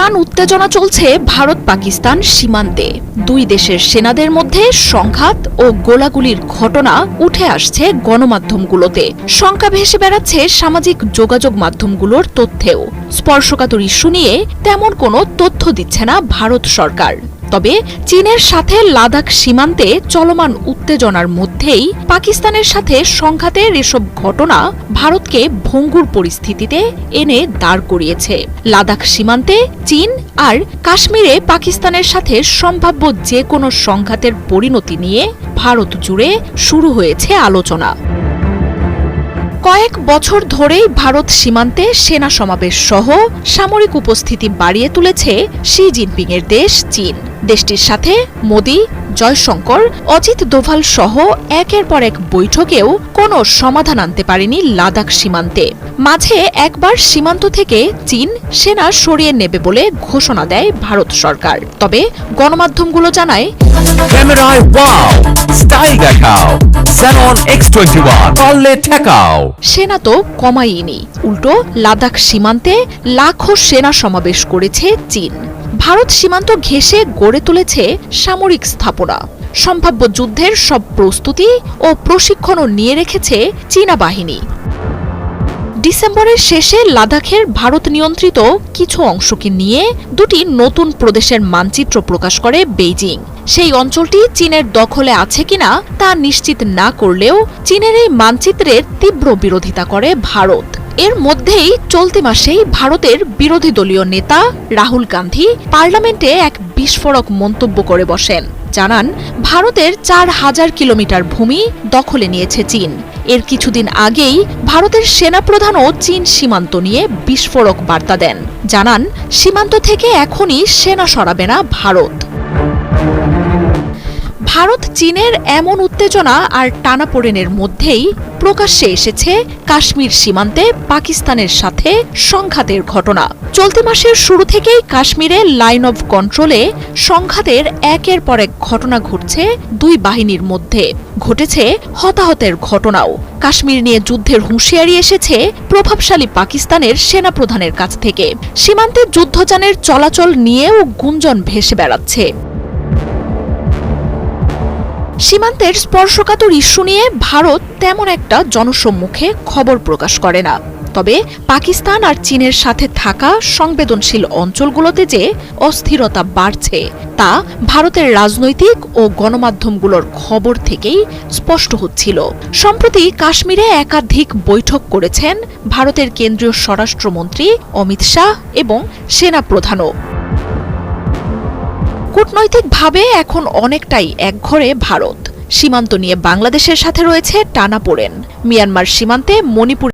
চলমান উত্তেজনা চলছে ভারত পাকিস্তান সীমান্তে। দুই দেশের সেনাদের মধ্যে সংঘাত ও গোলাগুলির ঘটনা উঠে আসছে গণমাধ্যমগুলোতে। শঙ্কা ভেসে বেড়াচ্ছে সামাজিক যোগাযোগ মাধ্যমগুলোর তথ্যেও। স্পর্শকাতর ইস্যু নিয়ে তেমন কোনো তথ্য দিচ্ছে না ভারত সরকার। তবে চীনের সাথে লাদাখ সীমান্তে চলমান উত্তেজনার মধ্যেই পাকিস্তানের সাথে সংঘাতের এসব ঘটনা ভারতকে ভঙ্গুর পরিস্থিতিতে এনে দাঁড় করিয়েছে। লাদাখ সীমান্তে চীন আর কাশ্মীরে পাকিস্তানের সাথে সম্ভাব্য যে কোনো সংঘাতের পরিণতি নিয়ে ভারত জুড়ে শুরু হয়েছে আলোচনা। কয়েক বছর ধরেই ভারত সীমান্তে সেনা সমাবেশ সহ সামরিক উপস্থিতি বাড়িয়ে তুলেছে শি জিনপিংয়ের দেশ চীন। দেশটির সাথে মোদি, জয়শঙ্কর, অজিত দোভাল সহ একের পর এক বৈঠকেও কোনো সমাধান আনতে পারেনি লাদাখ সীমান্তে। মাঝে একবার সীমান্ত থেকে চীন সেনা সরিয়ে নেবে বলে ঘোষণা দেয় ভারত সরকার। তবে গণমাধ্যমগুলো জানায়, ক্যামেরায় ওয়াও, স্টাইল দেখাও, Xenon X21 পারলে ঠেকাও। সেনা তো কমায়নি, উল্টো লাদাখ সীমান্তে লাখো সেনা সমাবেশ করেছে চীন। ভারত সীমান্ত ঘেঁষে গড়ে তুলেছে সামরিক স্থাপনা। সম্ভাব্য যুদ্ধের সব প্রস্তুতি ও প্রশিক্ষণও নিয়ে রেখেছে চীনা বাহিনী। ডিসেম্বরের শেষে লাদাখের ভারত নিয়ন্ত্রিত কিছু অংশকে নিয়ে দুটি নতুন প্রদেশের মানচিত্র প্রকাশ করে বেইজিং। সেই অঞ্চলটি চীনের দখলে আছে কিনা তা নিশ্চিত না করলেও চীনের এই মানচিত্রের তীব্র বিরোধিতা করে ভারত। এর মধ্যেই চলতি মাসেই ভারতের বিরোধী দলীয় নেতা রাহুল গান্ধী পার্লামেন্টে এক বিস্ফোরক মন্তব্য করে বসেন। জানান, ভারতের ৪,০০০ কিলোমিটার ভূমি দখলে নিয়েছে চীন। এর কিছুদিন আগেই ভারতের সেনাপ্রধানও চীন সীমান্ত নিয়ে বিস্ফোরক বার্তা দেন। জানান, সীমান্ত থেকে এখনই সেনা সরাবে না ভারত। ভারত চীনের এমন উত্তেজনা আর টানাপোড়েনের মধ্যেই প্রকাশ্যে এসেছে কাশ্মীর সীমান্তে পাকিস্তানের সাথে সংঘাতের ঘটনা। চলতি মাসের শুরু থেকেই কাশ্মীরে লাইন অব কন্ট্রোলে সংঘাতের একের পর এক ঘটনা ঘটছে দুই বাহিনীর মধ্যে। ঘটেছে হতাহতের ঘটনাও। কাশ্মীর নিয়ে যুদ্ধের হুঁশিয়ারি এসেছে প্রভাবশালী পাকিস্তানের সেনাপ্রধানের কাছ থেকে। সীমান্তে যুদ্ধযানের চলাচল নিয়েও গুঞ্জন ভেসে বেড়াচ্ছে। সীমান্তের স্পর্শকাতর ইস্যু নিয়ে ভারত তেমন একটা জনসম্মুখে খবর প্রকাশ করে না। তবে পাকিস্তান আর চীনের সাথে থাকা সংবেদনশীল অঞ্চলগুলোতে যে অস্থিরতা বাড়ছে তা ভারতের রাজনৈতিক ও গণমাধ্যমগুলোর খবর থেকেই স্পষ্ট হচ্ছিল। সম্প্রতি কাশ্মীরে একাধিক বৈঠক করেছেন ভারতের কেন্দ্রীয় স্বরাষ্ট্রমন্ত্রী অমিত শাহ এবং সেনাপ্রধানও। কূটনৈতিকভাবে এখন অনেকটাই একঘরে ভারত। সীমান্ত নিয়ে বাংলাদেশের সাথে রয়েছে টানাপোড়েন। মিয়ানমার সীমান্তে মণিপুর